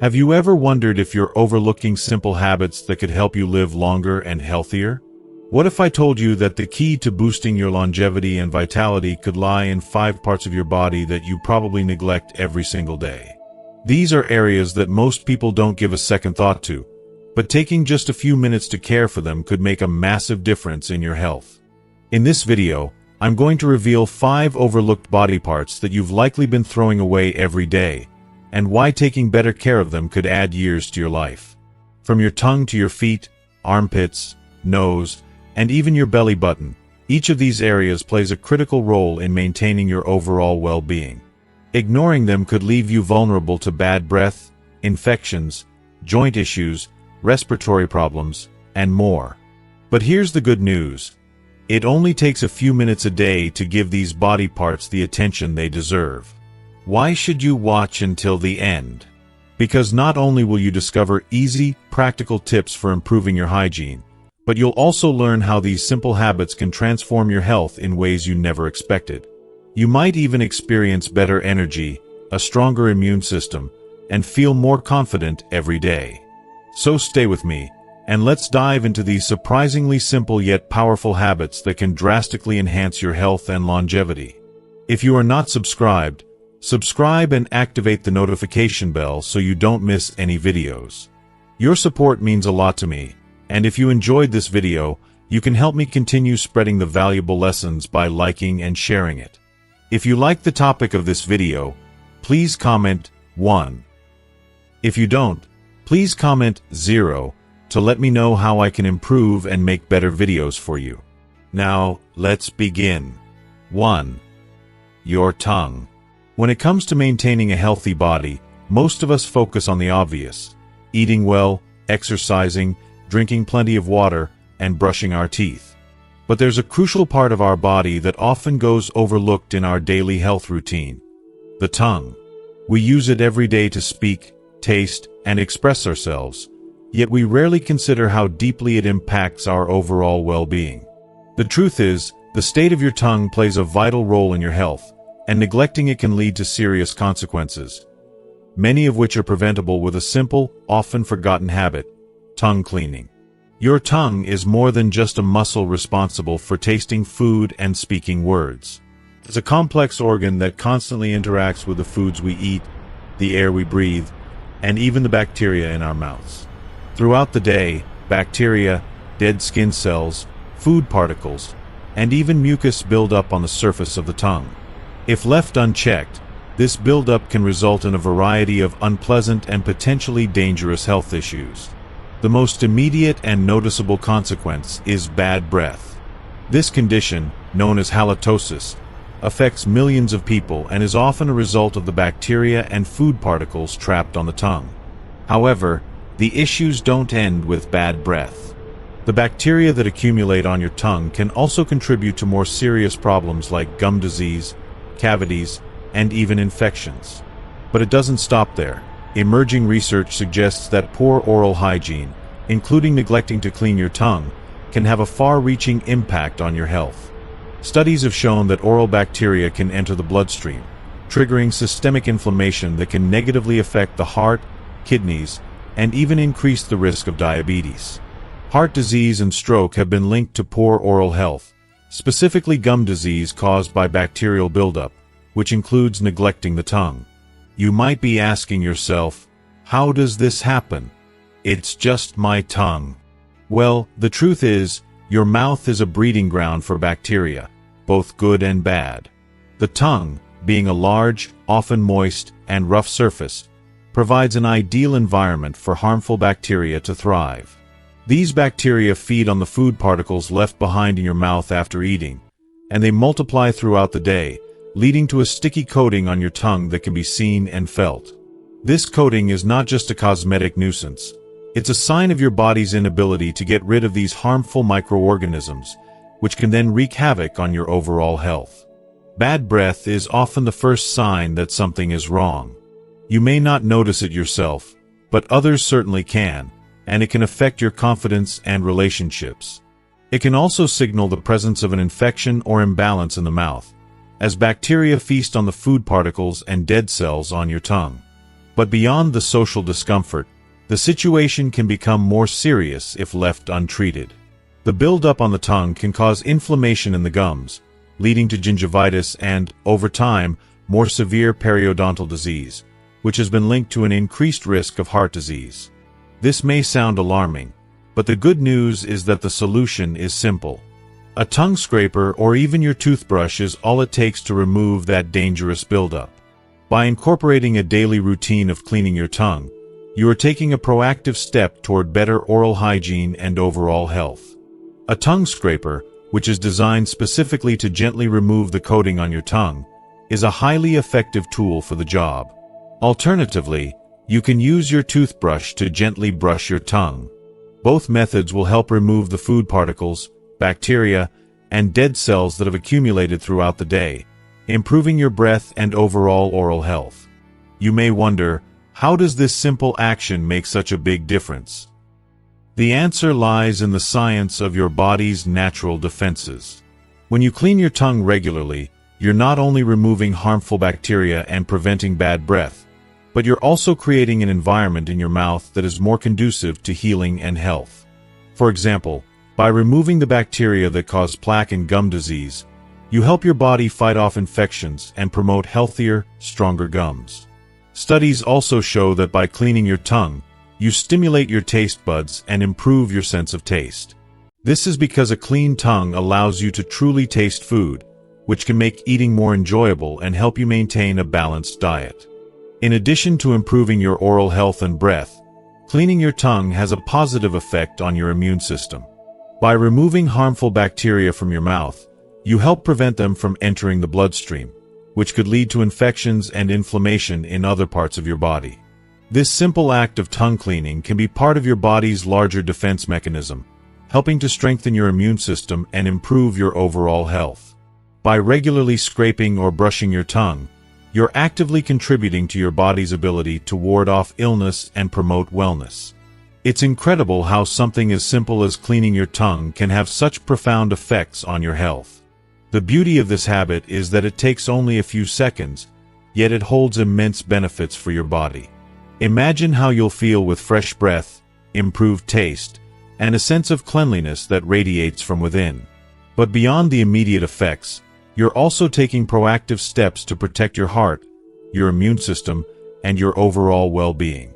Have you ever wondered if you're overlooking simple habits that could help you live longer and healthier? What if I told you that the key to boosting your longevity and vitality could lie in 5 parts of your body that you probably neglect every single day? These are areas that most people don't give a second thought to, but taking just a few minutes to care for them could make a massive difference in your health. In this video, I'm going to reveal 5 overlooked body parts that you've likely been throwing away every day, and why taking better care of them could add years to your life. From your tongue to your feet, armpits, nose, and even your belly button, each of these areas plays a critical role in maintaining your overall well-being. Ignoring them could leave you vulnerable to bad breath, infections, joint issues, respiratory problems, and more. But here's the good news. It only takes a few minutes a day to give these body parts the attention they deserve. Why should you watch until the end? Because not only will you discover easy, practical tips for improving your hygiene, but you'll also learn how these simple habits can transform your health in ways you never expected. You might even experience better energy, a stronger immune system, and feel more confident every day. So stay with me, and let's dive into these surprisingly simple yet powerful habits that can drastically enhance your health and longevity. If you are not subscribed, subscribe and activate the notification bell so you don't miss any videos. Your support means a lot to me, and if you enjoyed this video, you can help me continue spreading the valuable lessons by liking and sharing it. If you like the topic of this video, please comment 1. If you don't, please comment 0 to let me know how I can improve and make better videos for you. Now, let's begin. 1. Your tongue. When it comes to maintaining a healthy body, most of us focus on the obvious: eating well, exercising, drinking plenty of water, and brushing our teeth. But there's a crucial part of our body that often goes overlooked in our daily health routine: the tongue. We use it every day to speak, taste, and express ourselves, yet we rarely consider how deeply it impacts our overall well-being. The truth is, the state of your tongue plays a vital role in your health, and neglecting it can lead to serious consequences, many of which are preventable with a simple, often forgotten habit: tongue cleaning. Your tongue is more than just a muscle responsible for tasting food and speaking words. It's a complex organ that constantly interacts with the foods we eat, the air we breathe, and even the bacteria in our mouths. Throughout the day, bacteria, dead skin cells, food particles, and even mucus build up on the surface of the tongue. If left unchecked, this buildup can result in a variety of unpleasant and potentially dangerous health issues. The most immediate and noticeable consequence is bad breath. This condition, known as halitosis, affects millions of people and is often a result of the bacteria and food particles trapped on the tongue. However, the issues don't end with bad breath. The bacteria that accumulate on your tongue can also contribute to more serious problems like gum disease, cavities, and even infections. But it doesn't stop there. Emerging research suggests that poor oral hygiene, including neglecting to clean your tongue, can have a far-reaching impact on your health. Studies have shown that oral bacteria can enter the bloodstream, triggering systemic inflammation that can negatively affect the heart, kidneys, and even increase the risk of diabetes. Heart disease and stroke have been linked to poor oral health, specifically gum disease caused by bacterial buildup, which includes neglecting the tongue. You might be asking yourself, how does this happen? It's just my tongue. Well, the truth is, your mouth is a breeding ground for bacteria, both good and bad. The tongue, being a large, often moist, and rough surface, provides an ideal environment for harmful bacteria to thrive. These bacteria feed on the food particles left behind in your mouth after eating, and they multiply throughout the day, leading to a sticky coating on your tongue that can be seen and felt. This coating is not just a cosmetic nuisance. It's a sign of your body's inability to get rid of these harmful microorganisms, which can then wreak havoc on your overall health. Bad breath is often the first sign that something is wrong. You may not notice it yourself, but others certainly can, and it can affect your confidence and relationships. It can also signal the presence of an infection or imbalance in the mouth, as bacteria feast on the food particles and dead cells on your tongue. But beyond the social discomfort, the situation can become more serious if left untreated. The buildup on the tongue can cause inflammation in the gums, leading to gingivitis and, over time, more severe periodontal disease, which has been linked to an increased risk of heart disease. This may sound alarming, but the good news is that the solution is simple. A tongue scraper or even your toothbrush is all it takes to remove that dangerous buildup. By incorporating a daily routine of cleaning your tongue, you are taking a proactive step toward better oral hygiene and overall health. A tongue scraper, which is designed specifically to gently remove the coating on your tongue, is a highly effective tool for the job. Alternatively, you can use your toothbrush to gently brush your tongue. Both methods will help remove the food particles, bacteria, and dead cells that have accumulated throughout the day, improving your breath and overall oral health. You may wonder, how does this simple action make such a big difference? The answer lies in the science of your body's natural defenses. When you clean your tongue regularly, you're not only removing harmful bacteria and preventing bad breath, but you're also creating an environment in your mouth that is more conducive to healing and health. For example, by removing the bacteria that cause plaque and gum disease, you help your body fight off infections and promote healthier, stronger gums. Studies also show that by cleaning your tongue, you stimulate your taste buds and improve your sense of taste. This is because a clean tongue allows you to truly taste food, which can make eating more enjoyable and help you maintain a balanced diet. In addition to improving your oral health and breath, cleaning your tongue has a positive effect on your immune system. By removing harmful bacteria from your mouth, you help prevent them from entering the bloodstream, which could lead to infections and inflammation in other parts of your body. This simple act of tongue cleaning can be part of your body's larger defense mechanism, helping to strengthen your immune system and improve your overall health. By regularly scraping or brushing your tongue, you're actively contributing to your body's ability to ward off illness and promote wellness. It's incredible how something as simple as cleaning your tongue can have such profound effects on your health. The beauty of this habit is that it takes only a few seconds, yet it holds immense benefits for your body. Imagine how you'll feel with fresh breath, improved taste, and a sense of cleanliness that radiates from within. But beyond the immediate effects, you're also taking proactive steps to protect your heart, your immune system, and your overall well-being.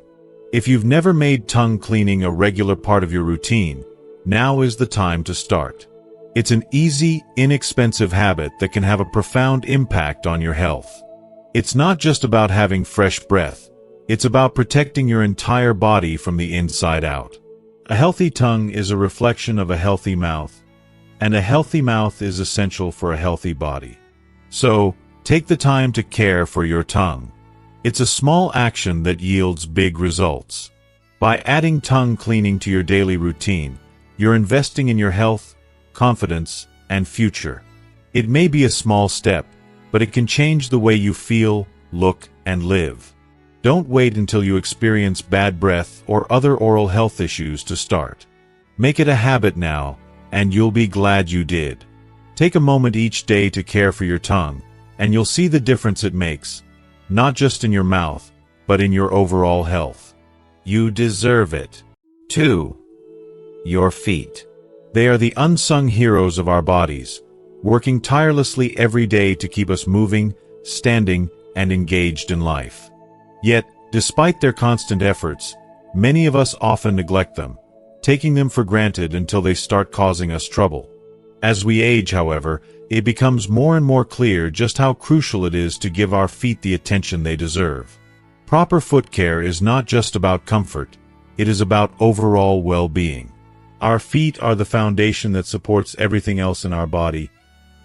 If you've never made tongue cleaning a regular part of your routine, now is the time to start. It's an easy, inexpensive habit that can have a profound impact on your health. It's not just about having fresh breath, it's about protecting your entire body from the inside out. A healthy tongue is a reflection of a healthy mouth, and a healthy mouth is essential for a healthy body. So, take the time to care for your tongue. It's a small action that yields big results. By adding tongue cleaning to your daily routine, you're investing in your health, confidence, and future. It may be a small step, but it can change the way you feel, look, and live. Don't wait until you experience bad breath or other oral health issues to start. Make it a habit now, and you'll be glad you did. Take a moment each day to care for your tongue, and you'll see the difference it makes, not just in your mouth, but in your overall health. You deserve it. 2. Your feet. They are the unsung heroes of our bodies, working tirelessly every day to keep us moving, standing, and engaged in life. Yet, despite their constant efforts, many of us often neglect them, taking them for granted until they start causing us trouble. As we age, however, it becomes more and more clear just how crucial it is to give our feet the attention they deserve. Proper foot care is not just about comfort, it is about overall well-being. Our feet are the foundation that supports everything else in our body,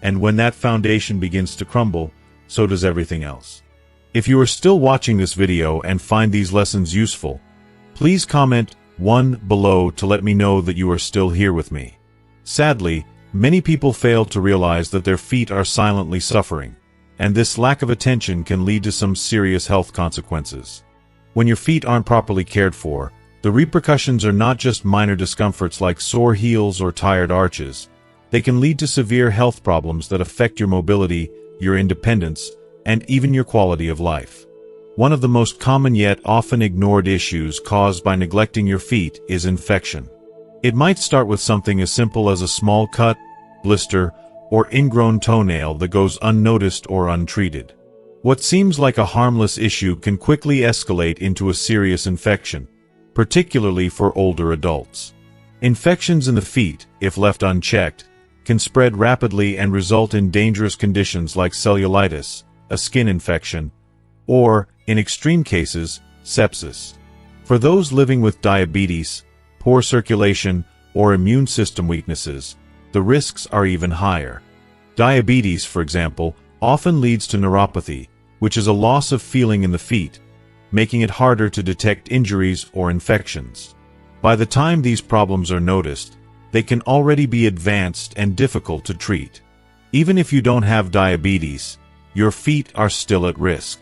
and when that foundation begins to crumble, so does everything else. If you are still watching this video and find these lessons useful, please comment 1 below to let me know that you are still here with me. Sadly, many people fail to realize that their feet are silently suffering, and this lack of attention can lead to some serious health consequences. When your feet aren't properly cared for, the repercussions are not just minor discomforts like sore heels or tired arches. They can lead to severe health problems that affect your mobility, your independence, and even your quality of life. One of the most common yet often ignored issues caused by neglecting your feet is infection. It might start with something as simple as a small cut, blister, or ingrown toenail that goes unnoticed or untreated. What seems like a harmless issue can quickly escalate into a serious infection, particularly for older adults. Infections in the feet, if left unchecked, can spread rapidly and result in dangerous conditions like cellulitis, a skin infection, or, in extreme cases, sepsis. For those living with diabetes, poor circulation, or immune system weaknesses, the risks are even higher. Diabetes, for example, often leads to neuropathy, which is a loss of feeling in the feet, making it harder to detect injuries or infections. By the time these problems are noticed, they can already be advanced and difficult to treat. Even if you don't have diabetes, your feet are still at risk.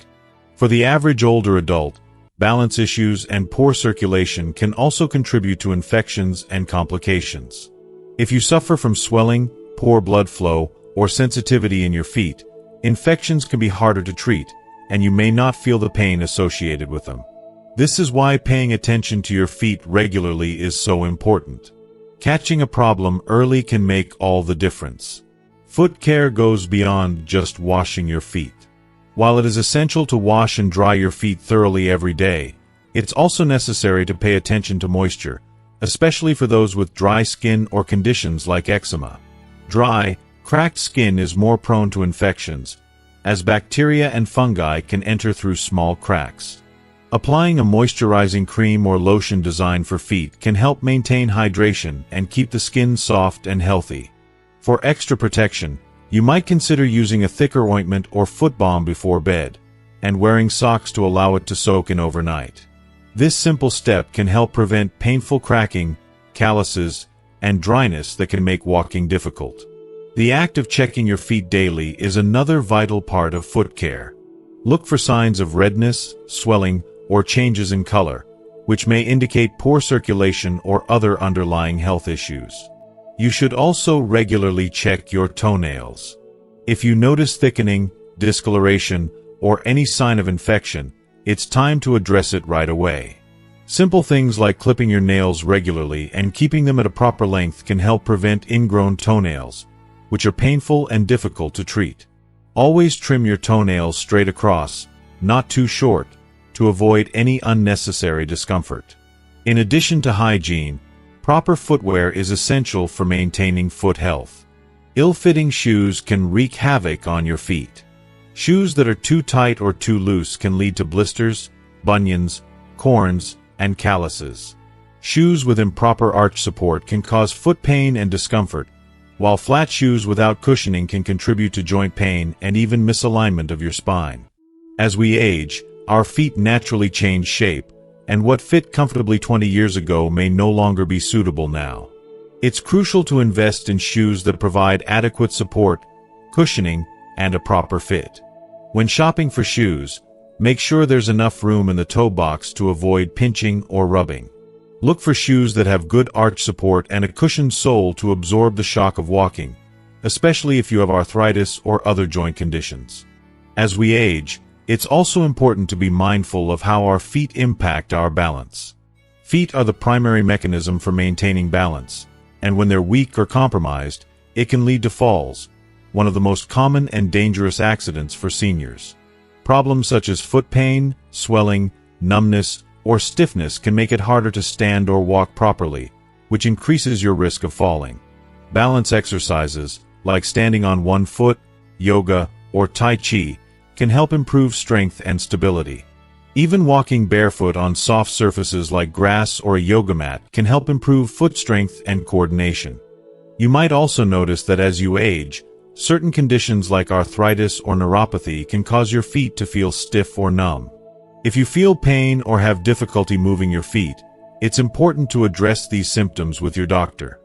For the average older adult, balance issues and poor circulation can also contribute to infections and complications. If you suffer from swelling, poor blood flow, or sensitivity in your feet, infections can be harder to treat, and you may not feel the pain associated with them. This is why paying attention to your feet regularly is so important. Catching a problem early can make all the difference. Foot care goes beyond just washing your feet. While it is essential to wash and dry your feet thoroughly every day, it's also necessary to pay attention to moisture, especially for those with dry skin or conditions like eczema. Dry, cracked skin is more prone to infections, as bacteria and fungi can enter through small cracks. Applying a moisturizing cream or lotion designed for feet can help maintain hydration and keep the skin soft and healthy. For extra protection, you might consider using a thicker ointment or foot balm before bed, and wearing socks to allow it to soak in overnight. This simple step can help prevent painful cracking, calluses, and dryness that can make walking difficult. The act of checking your feet daily is another vital part of foot care. Look for signs of redness, swelling, or changes in color, which may indicate poor circulation or other underlying health issues. You should also regularly check your toenails. If you notice thickening, discoloration, or any sign of infection, it's time to address it right away. Simple things like clipping your nails regularly and keeping them at a proper length can help prevent ingrown toenails, which are painful and difficult to treat. Always trim your toenails straight across, not too short, to avoid any unnecessary discomfort. In addition to hygiene, proper footwear is essential for maintaining foot health. Ill-fitting shoes can wreak havoc on your feet. Shoes that are too tight or too loose can lead to blisters, bunions, corns, and calluses. Shoes with improper arch support can cause foot pain and discomfort, while flat shoes without cushioning can contribute to joint pain and even misalignment of your spine. As we age, our feet naturally change shape, and what fit comfortably 20 years ago may no longer be suitable now. It's crucial to invest in shoes that provide adequate support, cushioning, and a proper fit. When shopping for shoes, make sure there's enough room in the toe box to avoid pinching or rubbing. Look for shoes that have good arch support and a cushioned sole to absorb the shock of walking, especially if you have arthritis or other joint conditions. As we age, it's also important to be mindful of how our feet impact our balance. Feet are the primary mechanism for maintaining balance, and when they're weak or compromised, it can lead to falls, one of the most common and dangerous accidents for seniors. Problems such as foot pain, swelling, numbness, or stiffness can make it harder to stand or walk properly, which increases your risk of falling. Balance exercises, like standing on one foot, yoga, or Tai Chi, can help improve strength and stability. Even walking barefoot on soft surfaces like grass or a yoga mat can help improve foot strength and coordination. You might also notice that as you age, certain conditions like arthritis or neuropathy can cause your feet to feel stiff or numb. If you feel pain or have difficulty moving your feet, it's important to address these symptoms with your doctor.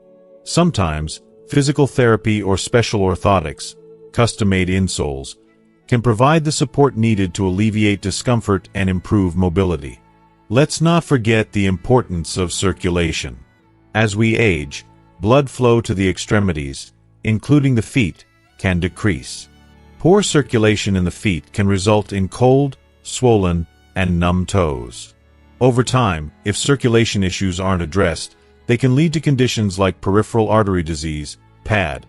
Sometimes, physical therapy or special orthotics, custom-made insoles, can provide the support needed to alleviate discomfort and improve mobility. Let's not forget the importance of circulation. As we age, blood flow to the extremities, including the feet, can decrease. Poor circulation in the feet can result in cold, swollen, and numb toes. Over time, if circulation issues aren't addressed, they can lead to conditions like peripheral artery disease, PAD,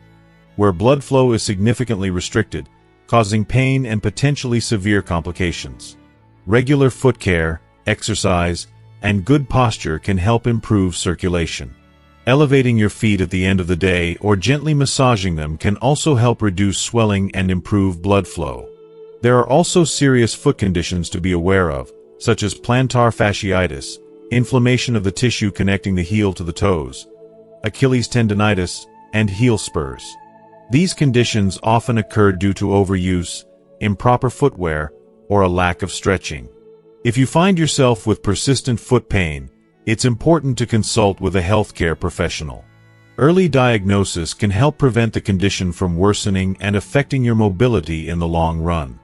where blood flow is significantly restricted, causing pain and potentially severe complications. Regular foot care, exercise, and good posture can help improve circulation. Elevating your feet at the end of the day or gently massaging them can also help reduce swelling and improve blood flow. There are also serious foot conditions to be aware of, such as plantar fasciitis, inflammation of the tissue connecting the heel to the toes, Achilles tendonitis, and heel spurs. These conditions often occur due to overuse, improper footwear, or a lack of stretching. If you find yourself with persistent foot pain, it's important to consult with a healthcare professional. Early diagnosis can help prevent the condition from worsening and affecting your mobility in the long run.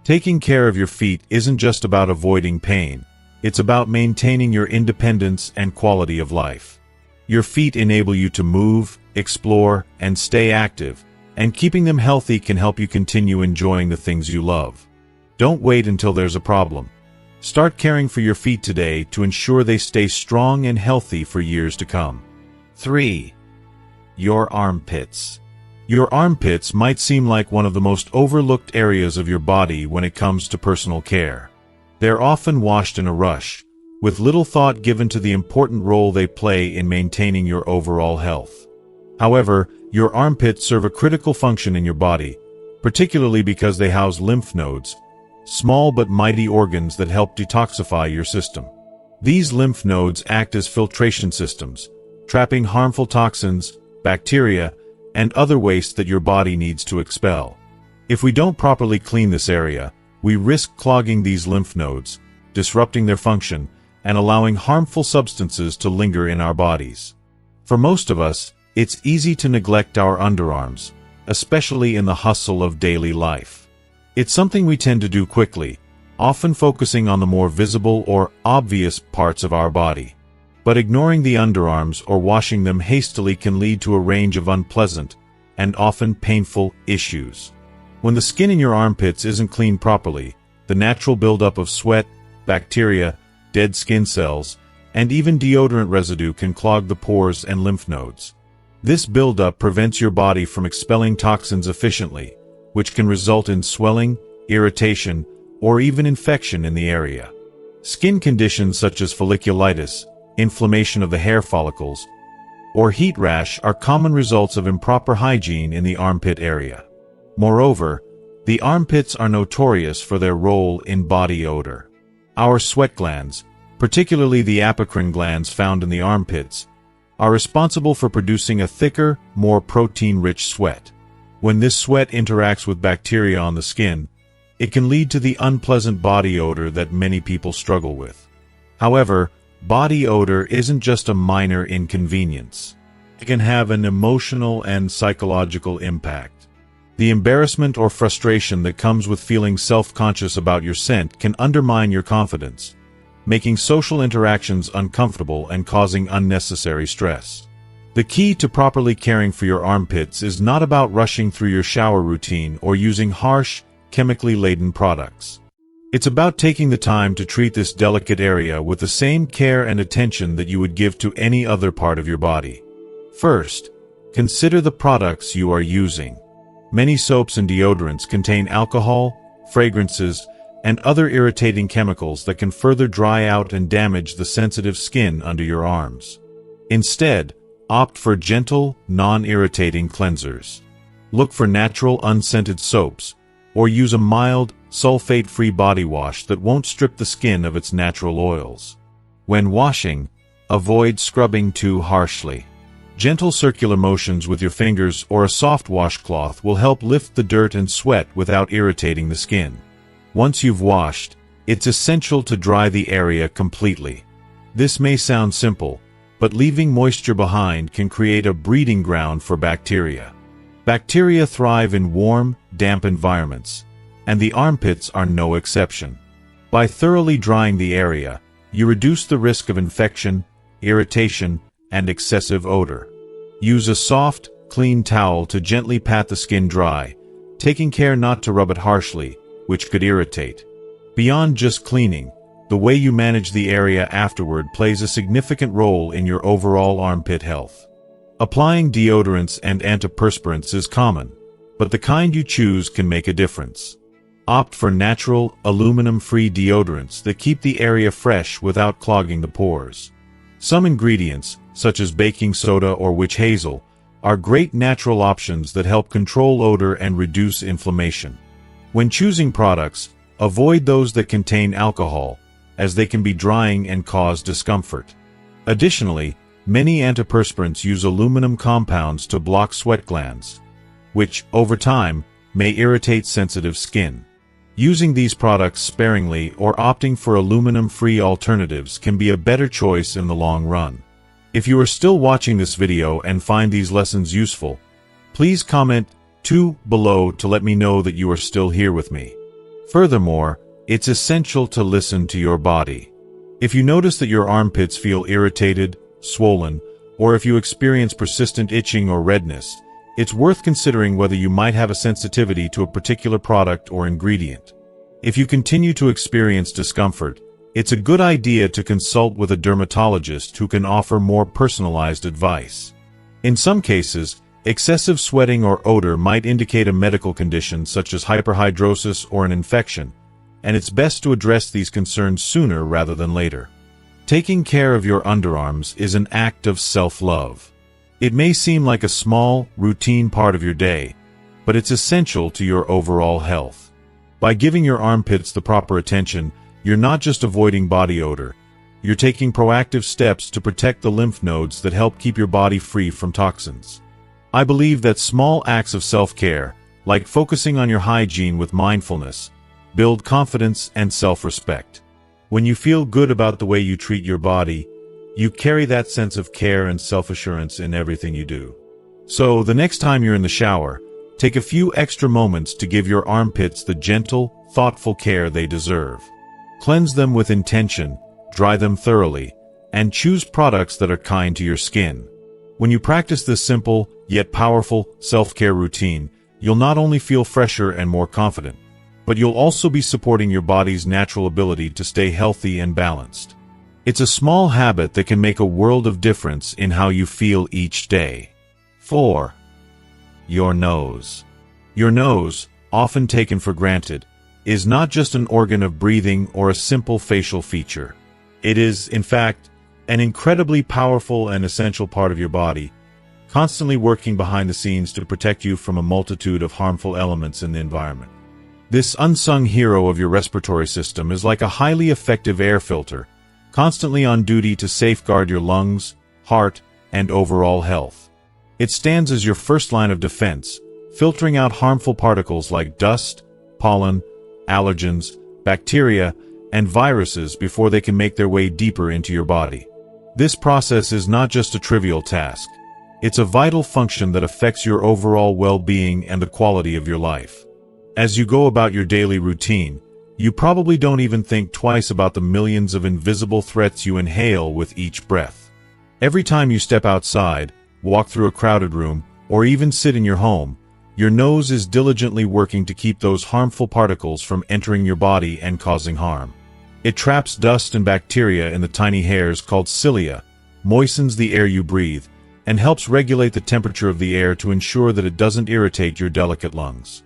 Taking care of your feet isn't just about avoiding pain, it's about maintaining your independence and quality of life. Your feet enable you to move, explore, and stay active, and keeping them healthy can help you continue enjoying the things you love. Don't wait until there's a problem. Start caring for your feet today to ensure they stay strong and healthy for years to come. 3. Your armpits. Your armpits might seem like one of the most overlooked areas of your body when it comes to personal care. They're often washed in a rush, with little thought given to the important role they play in maintaining your overall health. However, your armpits serve a critical function in your body, particularly because they house lymph nodes, small but mighty organs that help detoxify your system. These lymph nodes act as filtration systems, trapping harmful toxins, bacteria, and other waste that your body needs to expel. If we don't properly clean this area, we risk clogging these lymph nodes, disrupting their function, and allowing harmful substances to linger in our bodies. For most of us, it's easy to neglect our underarms, especially in the hustle of daily life. It's something we tend to do quickly, often focusing on the more visible or obvious parts of our body. But ignoring the underarms or washing them hastily can lead to a range of unpleasant and often painful issues. When the skin in your armpits isn't cleaned properly, the natural buildup of sweat, bacteria, dead skin cells, and even deodorant residue can clog the pores and lymph nodes. This buildup prevents your body from expelling toxins efficiently, which can result in swelling, irritation, or even infection in the area. Skin conditions such as folliculitis, inflammation of the hair follicles, or heat rash are common results of improper hygiene in the armpit area. Moreover, the armpits are notorious for their role in body odor. Our sweat glands, particularly the apocrine glands found in the armpits, are responsible for producing a thicker, more protein-rich sweat. When this sweat interacts with bacteria on the skin, it can lead to the unpleasant body odor that many people struggle with. However, body odor isn't just a minor inconvenience. It can have an emotional and psychological impact. The embarrassment or frustration that comes with feeling self-conscious about your scent can undermine your confidence, making social interactions uncomfortable and causing unnecessary stress. The key to properly caring for your armpits is not about rushing through your shower routine or using harsh, chemically laden products. It's about taking the time to treat this delicate area with the same care and attention that you would give to any other part of your body. First, consider the products you are using. Many soaps and deodorants contain alcohol, fragrances, and other irritating chemicals that can further dry out and damage the sensitive skin under your arms. Instead, opt for gentle, non-irritating cleansers. Look for natural, unscented soaps, or use a mild, sulfate-free body wash that won't strip the skin of its natural oils. When washing, avoid scrubbing too harshly. Gentle circular motions with your fingers or a soft washcloth will help lift the dirt and sweat without irritating the skin. Once you've washed, it's essential to dry the area completely. This may sound simple, but leaving moisture behind can create a breeding ground for bacteria. Bacteria thrive in warm, damp environments, and the armpits are no exception. By thoroughly drying the area, you reduce the risk of infection, irritation, and excessive odor. Use a soft, clean towel to gently pat the skin dry, taking care not to rub it harshly, which could irritate. Beyond just cleaning, the way you manage the area afterward plays a significant role in your overall armpit health. Applying deodorants and antiperspirants is common, but the kind you choose can make a difference. Opt for natural, aluminum-free deodorants that keep the area fresh without clogging the pores. Some ingredients, such as baking soda or witch hazel, are great natural options that help control odor and reduce inflammation. When choosing products, avoid those that contain alcohol, as they can be drying and cause discomfort. Additionally, many antiperspirants use aluminum compounds to block sweat glands, which, over time, may irritate sensitive skin. Using these products sparingly or opting for aluminum-free alternatives can be a better choice in the long run. If you are still watching this video and find these lessons useful, please comment 2 below to let me know that you are still here with me. Furthermore, it's essential to listen to your body. If you notice that your armpits feel irritated, swollen, or if you experience persistent itching or redness, it's worth considering whether you might have a sensitivity to a particular product or ingredient. If you continue to experience discomfort, it's a good idea to consult with a dermatologist who can offer more personalized advice. In some cases, excessive sweating or odor might indicate a medical condition such as hyperhidrosis or an infection, and it's best to address these concerns sooner rather than later. Taking care of your underarms is an act of self-love. It may seem like a small, routine part of your day, but it's essential to your overall health. By giving your armpits the proper attention, you're not just avoiding body odor, you're taking proactive steps to protect the lymph nodes that help keep your body free from toxins. I believe that small acts of self-care, like focusing on your hygiene with mindfulness, build confidence and self-respect. When you feel good about the way you treat your body, you carry that sense of care and self-assurance in everything you do. So, the next time you're in the shower, take a few extra moments to give your armpits the gentle, thoughtful care they deserve. Cleanse them with intention, dry them thoroughly, and choose products that are kind to your skin. When you practice this simple, yet powerful, self-care routine, you'll not only feel fresher and more confident, but you'll also be supporting your body's natural ability to stay healthy and balanced. It's a small habit that can make a world of difference in how you feel each day. 4. Your nose. Your nose, often taken for granted, is not just an organ of breathing or a simple facial feature. It is, in fact, an incredibly powerful and essential part of your body, constantly working behind the scenes to protect you from a multitude of harmful elements in the environment. This unsung hero of your respiratory system is like a highly effective air filter, constantly on duty to safeguard your lungs, heart, and overall health. It stands as your first line of defense, filtering out harmful particles like dust, pollen, allergens, bacteria, and viruses before they can make their way deeper into your body. This process is not just a trivial task. It's a vital function that affects your overall well-being and the quality of your life. As you go about your daily routine, you probably don't even think twice about the millions of invisible threats you inhale with each breath. Every time you step outside, walk through a crowded room, or even sit in your home, your nose is diligently working to keep those harmful particles from entering your body and causing harm. It traps dust and bacteria in the tiny hairs called cilia, moistens the air you breathe, and helps regulate the temperature of the air to ensure that it doesn't irritate your delicate lungs.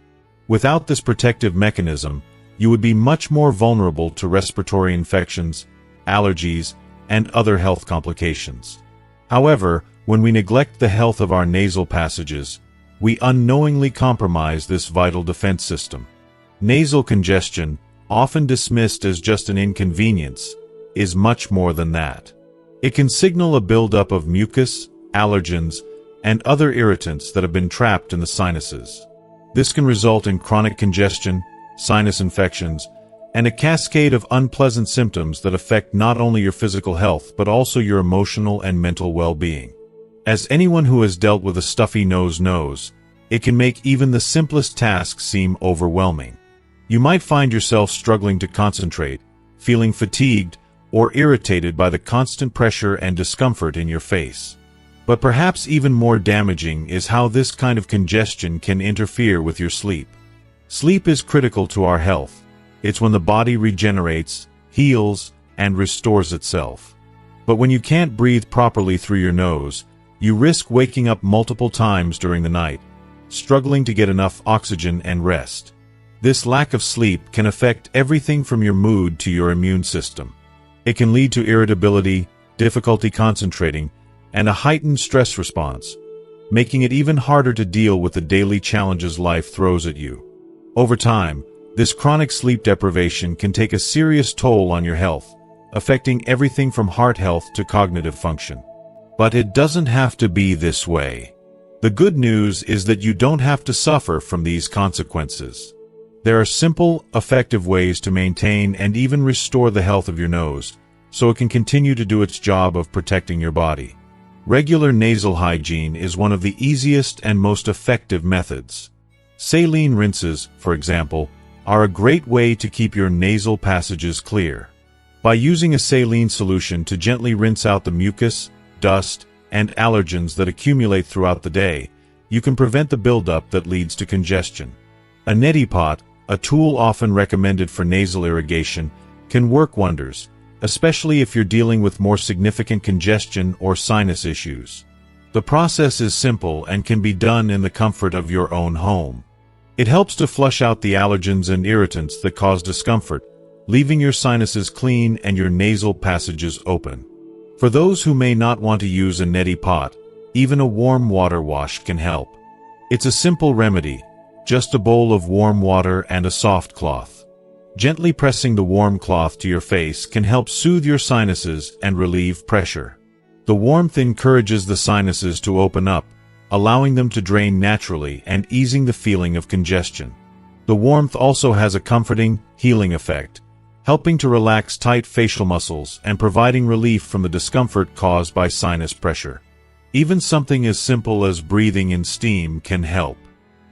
Without this protective mechanism, you would be much more vulnerable to respiratory infections, allergies, and other health complications. However, when we neglect the health of our nasal passages, we unknowingly compromise this vital defense system. Nasal congestion, often dismissed as just an inconvenience, is much more than that. It can signal a buildup of mucus, allergens, and other irritants that have been trapped in the sinuses. This can result in chronic congestion, sinus infections, and a cascade of unpleasant symptoms that affect not only your physical health but also your emotional and mental well-being. As anyone who has dealt with a stuffy nose knows, it can make even the simplest tasks seem overwhelming. You might find yourself struggling to concentrate, feeling fatigued, or irritated by the constant pressure and discomfort in your face. But perhaps even more damaging is how this kind of congestion can interfere with your sleep. Sleep is critical to our health. It's when the body regenerates, heals, and restores itself. But when you can't breathe properly through your nose, you risk waking up multiple times during the night, struggling to get enough oxygen and rest. This lack of sleep can affect everything from your mood to your immune system. It can lead to irritability, difficulty concentrating, and a heightened stress response, making it even harder to deal with the daily challenges life throws at you. Over time, this chronic sleep deprivation can take a serious toll on your health, affecting everything from heart health to cognitive function. But it doesn't have to be this way. The good news is that you don't have to suffer from these consequences. There are simple, effective ways to maintain and even restore the health of your nose, so it can continue to do its job of protecting your body. Regular nasal hygiene is one of the easiest and most effective methods. Saline rinses, for example, are a great way to keep your nasal passages clear. By using a saline solution to gently rinse out the mucus, dust, and allergens that accumulate throughout the day, you can prevent the buildup that leads to congestion. A neti pot, a tool often recommended for nasal irrigation, can work wonders, especially if you're dealing with more significant congestion or sinus issues. The process is simple and can be done in the comfort of your own home. It helps to flush out the allergens and irritants that cause discomfort, leaving your sinuses clean and your nasal passages open. For those who may not want to use a neti pot, even a warm water wash can help. It's a simple remedy, just a bowl of warm water and a soft cloth. Gently pressing the warm cloth to your face can help soothe your sinuses and relieve pressure. The warmth encourages the sinuses to open up, allowing them to drain naturally and easing the feeling of congestion. The warmth also has a comforting, healing effect, helping to relax tight facial muscles and providing relief from the discomfort caused by sinus pressure. Even something as simple as breathing in steam can help.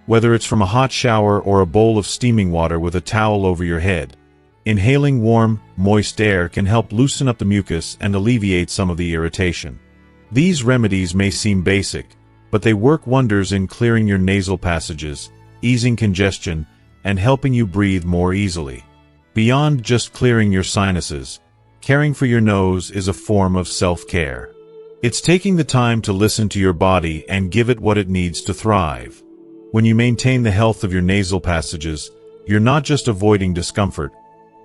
Whether it's from a hot shower or a bowl of steaming water with a towel over your head, inhaling warm, moist air can help loosen up the mucus and alleviate some of the irritation. These remedies may seem basic, but they work wonders in clearing your nasal passages, easing congestion, and helping you breathe more easily. Beyond just clearing your sinuses, caring for your nose is a form of self-care. It's taking the time to listen to your body and give it what it needs to thrive. When you maintain the health of your nasal passages, you're not just avoiding discomfort,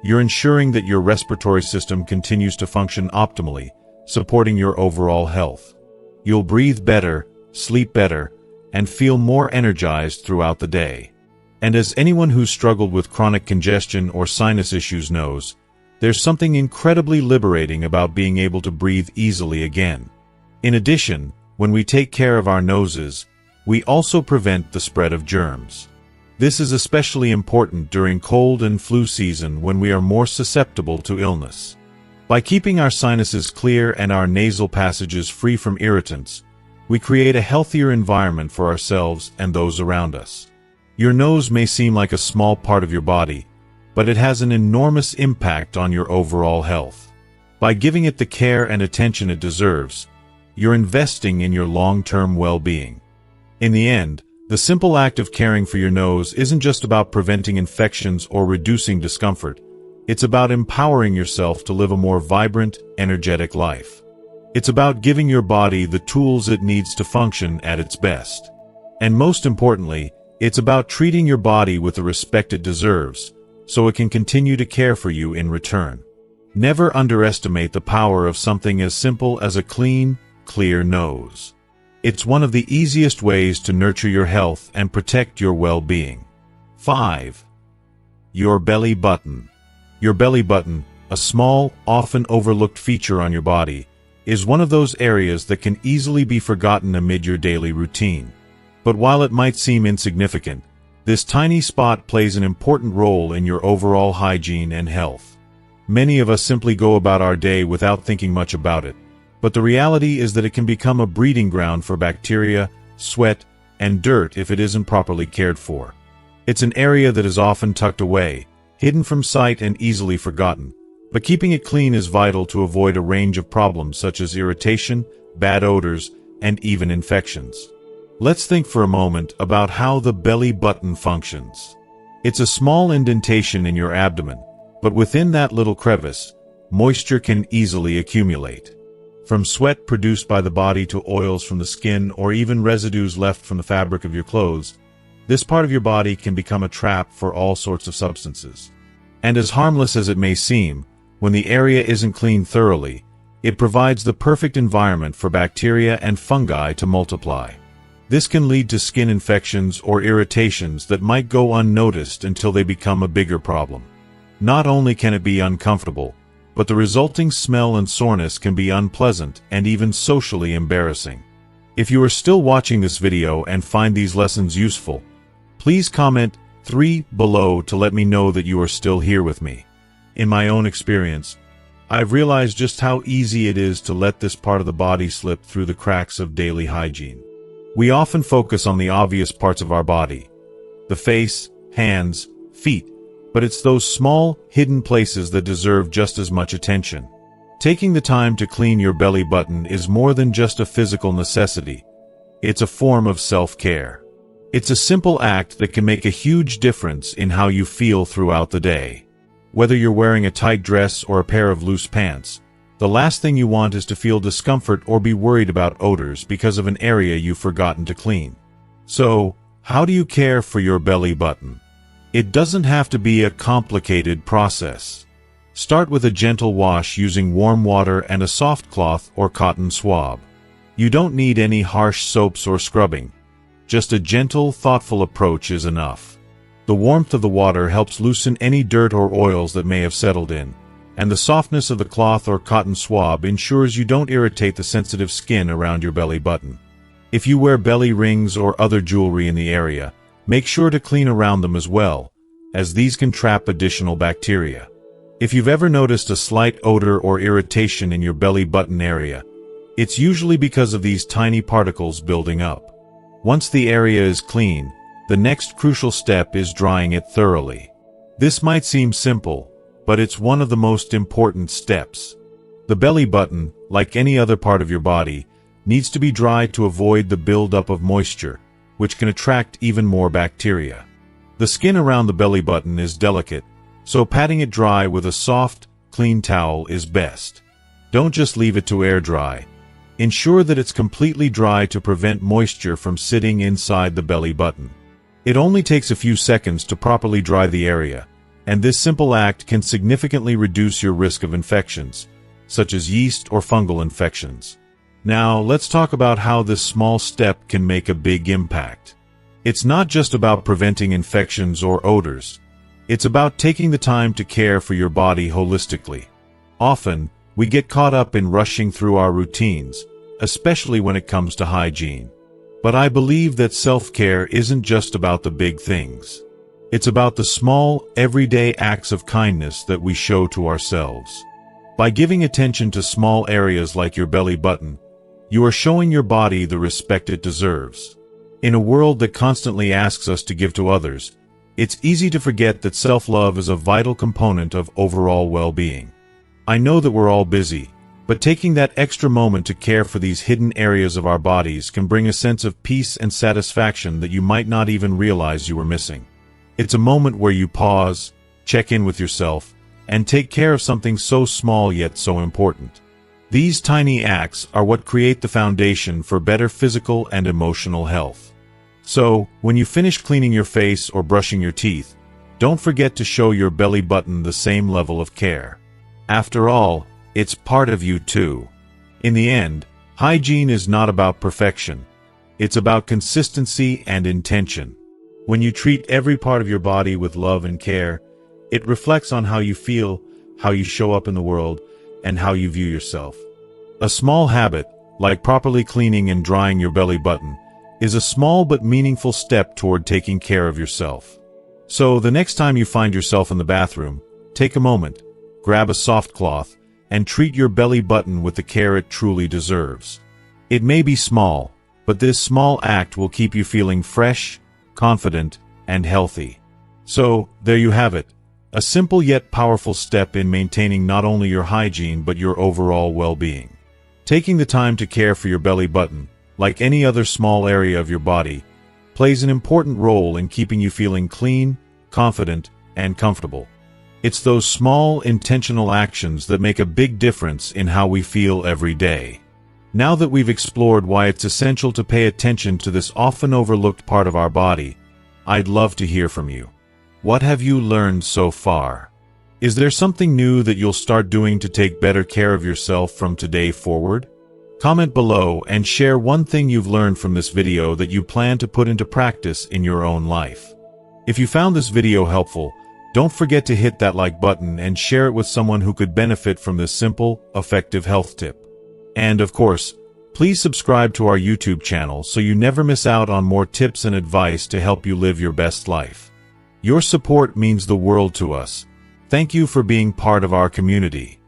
you're ensuring that your respiratory system continues to function optimally, supporting your overall health. You'll breathe better, sleep better, and feel more energized throughout the day. And as anyone who's struggled with chronic congestion or sinus issues knows, there's something incredibly liberating about being able to breathe easily again. In addition, when we take care of our noses, we also prevent the spread of germs. This is especially important during cold and flu season when we are more susceptible to illness. By keeping our sinuses clear and our nasal passages free from irritants, we create a healthier environment for ourselves and those around us. Your nose may seem like a small part of your body, but it has an enormous impact on your overall health. By giving it the care and attention it deserves, you're investing in your long-term well-being. In the end, the simple act of caring for your nose isn't just about preventing infections or reducing discomfort. It's about empowering yourself to live a more vibrant, energetic life. It's about giving your body the tools it needs to function at its best. And most importantly, it's about treating your body with the respect it deserves, so it can continue to care for you in return. Never underestimate the power of something as simple as a clean, clear nose. It's one of the easiest ways to nurture your health and protect your well-being. 5. Your belly button. Your belly button, a small, often overlooked feature on your body, is one of those areas that can easily be forgotten amid your daily routine. But while it might seem insignificant, this tiny spot plays an important role in your overall hygiene and health. Many of us simply go about our day without thinking much about it. But the reality is that it can become a breeding ground for bacteria, sweat, and dirt if it isn't properly cared for. It's an area that is often tucked away, hidden from sight and easily forgotten, but keeping it clean is vital to avoid a range of problems such as irritation, bad odors, and even infections. Let's think for a moment about how the belly button functions. It's a small indentation in your abdomen, But within that little crevice, moisture can easily accumulate. From sweat produced by the body to oils from the skin or even residues left from the fabric of your clothes, this part of your body can become a trap for all sorts of substances. And as harmless as it may seem, when the area isn't cleaned thoroughly, it provides the perfect environment for bacteria and fungi to multiply. This can lead to skin infections or irritations that might go unnoticed until they become a bigger problem. Not only can it be uncomfortable, but the resulting smell and soreness can be unpleasant and even socially embarrassing. If you are still watching this video and find these lessons useful, please comment 3 below to let me know that you are still here with me. In my own experience, I've realized just how easy it is to let this part of the body slip through the cracks of daily hygiene. We often focus on the obvious parts of our body, the face, hands, feet, but it's those small, hidden places that deserve just as much attention. Taking the time to clean your belly button is more than just a physical necessity. It's a form of self-care. It's a simple act that can make a huge difference in how you feel throughout the day. Whether you're wearing a tight dress or a pair of loose pants, the last thing you want is to feel discomfort or be worried about odors because of an area you've forgotten to clean. So, how do you care for your belly button? It doesn't have to be a complicated process. Start with a gentle wash using warm water and a soft cloth or cotton swab. You don't need any harsh soaps or scrubbing. Just a gentle, thoughtful approach is enough. The warmth of the water helps loosen any dirt or oils that may have settled in, and the softness of the cloth or cotton swab ensures you don't irritate the sensitive skin around your belly button. If you wear belly rings or other jewelry in the area, make sure to clean around them as well, as these can trap additional bacteria. If you've ever noticed a slight odor or irritation in your belly button area, it's usually because of these tiny particles building up. Once the area is clean, the next crucial step is drying it thoroughly. This might seem simple, but it's one of the most important steps. The belly button, like any other part of your body, needs to be dried to avoid the buildup of moisture, which can attract even more bacteria. The skin around the belly button is delicate, so patting it dry with a soft, clean towel is best. Don't just leave it to air dry. Ensure that it's completely dry to prevent moisture from sitting inside the belly button. It only takes a few seconds to properly dry the area, and this simple act can significantly reduce your risk of infections, such as yeast or fungal infections. Now, let's talk about how this small step can make a big impact. It's not just about preventing infections or odors. It's about taking the time to care for your body holistically. Often, we get caught up in rushing through our routines, especially when it comes to hygiene. But I believe that self-care isn't just about the big things. It's about the small, everyday acts of kindness that we show to ourselves. By giving attention to small areas like your belly button, you are showing your body the respect it deserves. In a world that constantly asks us to give to others, it's easy to forget that self-love is a vital component of overall well-being. I know that we're all busy, but taking that extra moment to care for these hidden areas of our bodies can bring a sense of peace and satisfaction that you might not even realize you were missing. It's a moment where you pause, check in with yourself, and take care of something so small yet so important. These tiny acts are what create the foundation for better physical and emotional health. So, when you finish cleaning your face or brushing your teeth, don't forget to show your belly button the same level of care. After all, it's part of you too. In the end, hygiene is not about perfection. It's about consistency and intention. When you treat every part of your body with love and care, it reflects on how you feel, how you show up in the world, and how you view yourself. A small habit, like properly cleaning and drying your belly button, is a small but meaningful step toward taking care of yourself. So the next time you find yourself in the bathroom, take a moment, grab a soft cloth, and treat your belly button with the care it truly deserves. It may be small, but this small act will keep you feeling fresh, confident, and healthy. So, there you have it. A simple yet powerful step in maintaining not only your hygiene but your overall well-being. Taking the time to care for your belly button, like any other small area of your body, plays an important role in keeping you feeling clean, confident, and comfortable. It's those small, intentional actions that make a big difference in how we feel every day. Now that we've explored why it's essential to pay attention to this often overlooked part of our body, I'd love to hear from you. What have you learned so far? Is there something new that you'll start doing to take better care of yourself from today forward? Comment below and share one thing you've learned from this video that you plan to put into practice in your own life. If you found this video helpful, don't forget to hit that like button and share it with someone who could benefit from this simple, effective health tip. And of course, please subscribe to our YouTube channel so you never miss out on more tips and advice to help you live your best life. Your support means the world to us. Thank you for being part of our community.